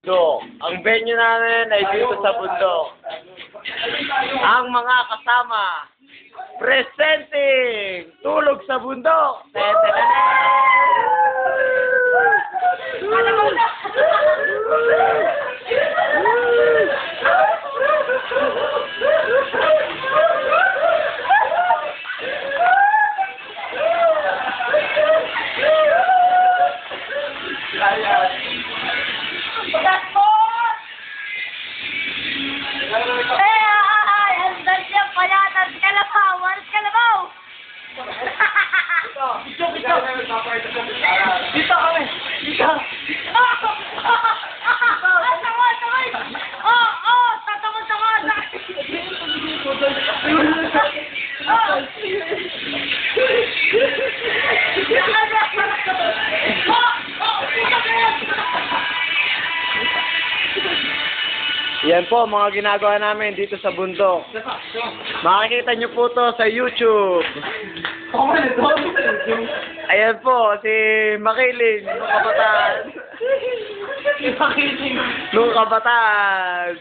bundok. Ang venue namin ay dito sa bundok. Ang mga kasama, presenting Tulog sa Bundok. Dito kami! Dito! Yan po mga ginagawa namin dito sa bundok. Makikita nyo po to sa YouTube. Ayan po, si Makiling, nung kabataan. Nung kabataan.